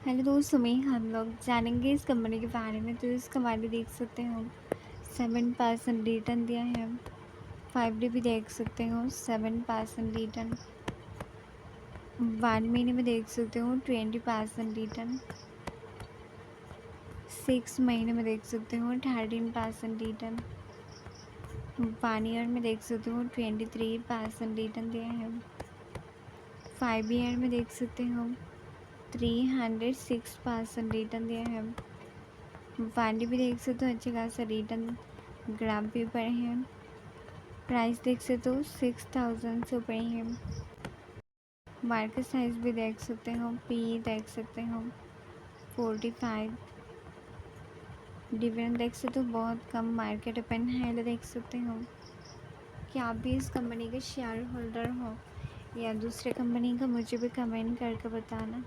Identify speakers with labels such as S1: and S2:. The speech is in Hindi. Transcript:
S1: हेलो दोस्तों, में हम लोग जानेंगे इस कंपनी के बारे में। तो इस कंपनी देख सकते हो 7% रिटर्न दिया है। 5D भी देख सकते हो 7% रिटर्न। 1 महीने में देख सकते हो 20% रिटर्न। 6 महीने में देख सकते हो 13% रिटर्न। 1 ईयर में देख सकते हो 23% रिटर्न दिया है। 5 ईयर में देख सकते हो 306% रिटर्न दिया है। 1D भी देख सकते हो अच्छे खासा रिटर्न ग्राफ भी पड़े हैं। प्राइस देख सकते हो 6000 से ऊपर ही है। मार्केट साइज भी देख सकते हो, पी देख सकते हो 45। डिविडेंड देख सकते हो बहुत कम। मार्केट ओपन है देख सकते हो। क्या आप भी इस कंपनी के शेयर होल्डर हो या दूसरे कंपनी का, मुझे भी कमेंट करके बताना।